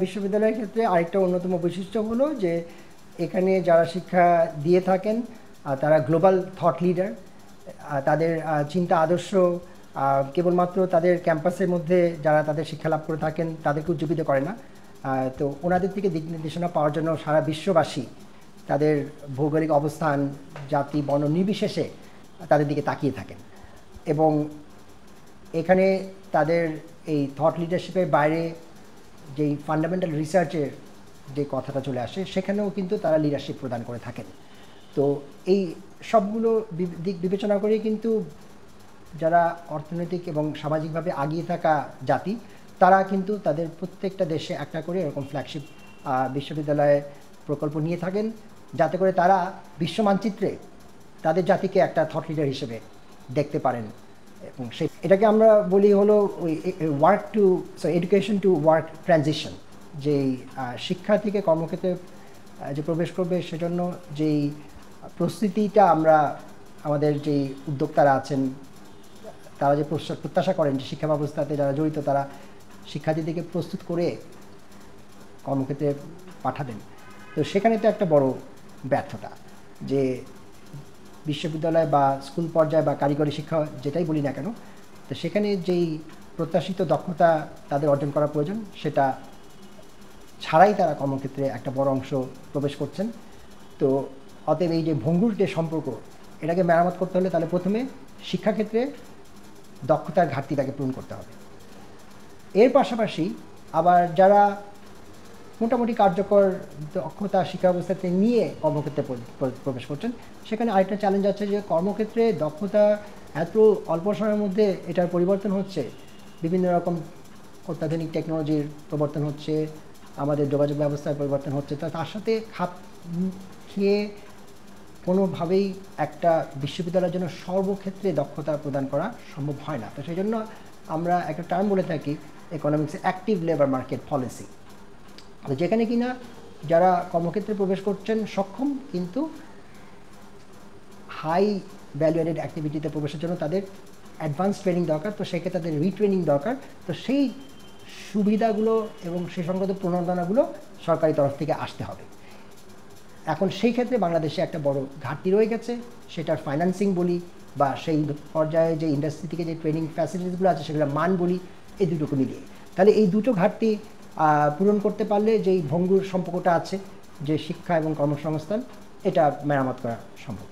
বিশ্ববিদ্যালয়ের ক্ষেত্রে আরেকটা অন্যতম বৈশিষ্ট্য হলো যে এখানে যারা শিক্ষা দিয়ে থাকেন তারা গ্লোবাল থট লিডার। তাদের চিন্তা আদর্শ কেবলমাত্র তাদের ক্যাম্পাসের মধ্যে যারা তাদের শিক্ষা লাভ করে থাকেন তাদেরকে উজ্জীবিত করে না, তো ওনাদের থেকে দিক নির্দেশনা পাওয়ার জন্য সারা বিশ্ববাসী তাদের ভৌগোলিক অবস্থান, জাতি, বর্ণ নির্বিশেষে তাদের দিকে তাকিয়ে থাকেন। এবং এখানে তাদের এই থট লিডারশিপের বাইরে যেই ফান্ডামেন্টাল রিসার্চের যে কথাটা চলে আসে সেখানেও কিন্তু তারা লিডারশিপ প্রদান করে থাকেন। তো এই সবগুলো দিক বিবেচনা করে কিন্তু যারা অর্থনৈতিক এবং সামাজিকভাবে এগিয়ে থাকা জাতি তারা কিন্তু তাদের প্রত্যেকটা দেশে একটা করে এরকম ফ্ল্যাগশিপ বিশ্ববিদ্যালয়ে প্রকল্প নিয়ে থাকেন, যাতে করে তারা বিশ্ব মানচিত্রে তাদের জাতিকে একটা থট লিডার হিসেবে দেখতে পারেন। এবং এটাকে আমরা বলি হলো ওই এডুকেশন টু ওয়ার্ক ট্রানজিশন, যেই শিক্ষা থেকে কর্মক্ষেত্রে যে প্রবেশ করবে সেজন্য যেই প্রস্তুতিটা আমরা আমাদের যেই উদ্যোক্তারা আছেন তারা যে প্রত্যাশা করেন যে শিক্ষা ব্যবস্থাতে যারা জড়িত তারা শিক্ষার্থীদেরকে প্রস্তুত করে কর্মক্ষেত্রে পাঠাবেন। তো সেখানে তো একটা বড় ব্যর্থতা যে বিশ্ববিদ্যালয় বা স্কুল পর্যায়ে বা কারিগরি শিক্ষা যেটাই বলি না কেন, তো সেখানে যেই প্রত্যাশিত দক্ষতা তাদের অর্জন করা প্রয়োজন সেটা ছাড়াই তারা কর্মক্ষেত্রে একটা বড় অংশ প্রবেশ করছেন। তো অতএব এই যে ভঙ্গুর যে সম্পর্ক এটাকে মেরামত করতে হলে তাহলে প্রথমে শিক্ষাক্ষেত্রে দক্ষতার ঘাটতিটাকে পূরণ করতে হবে। এর পাশাপাশি আবার যারা মোটামুটি কার্যকর দক্ষতা শিক্ষা ব্যবস্থাতে নিয়ে কর্মক্ষেত্রে প্রবেশ করছেন সেখানে আরেকটা চ্যালেঞ্জ আছে যে কর্মক্ষেত্রে দক্ষতা এত অল্প সময়ের মধ্যে এটার পরিবর্তন হচ্ছে, বিভিন্ন রকম অত্যাধুনিক টেকনোলজির প্রবর্তন হচ্ছে, আমাদের যোগাযোগ ব্যবস্থার পরিবর্তন হচ্ছে, তার সাথে খাপ খেয়ে কোনোভাবেই একটা বিশ্ববিদ্যালয়ের জন্য সর্বক্ষেত্রে দক্ষতা প্রদান করা সম্ভব হয় না। তো সেই জন্য আমরা একটা টার্ম বলে থাকি ইকোনমিক্সে অ্যাক্টিভ লেবার মার্কেট পলিসি, যেখানে কিনা যারা কর্মক্ষেত্রে প্রবেশ করছেন সক্ষম কিন্তু হাই ভ্যালু অ্যাডেড অ্যাক্টিভিটিতে প্রবেশের জন্য তাদের অ্যাডভান্স ট্রেনিং দরকার, তো সেক্ষেত্রে তাদের রিট্রেনিং দরকার। তো সেই সুবিধাগুলো এবং সেই সংক্রান্ত প্রণোদনাগুলো সরকারি তরফ থেকে আসতে হবে। এখন সেই ক্ষেত্রে বাংলাদেশে একটা বড় ঘাটতি রয়ে গেছে, সেটার ফাইন্যান্সিং বলি বা সেই পর্যায়ে যে ইন্ডাস্ট্রি থেকে যে ট্রেনিং ফ্যাসিলিটিসগুলো আছে সেগুলো মান বলি, এই দুটোকে মিলিয়ে তাহলে এই দুটো ঘাটতি পূরণ করতে পারলে যেই ভঙ্গুর সম্পর্কটা আছে যে শিক্ষা এবং কর্মসংস্থান, এটা মেরামত করা সম্ভব।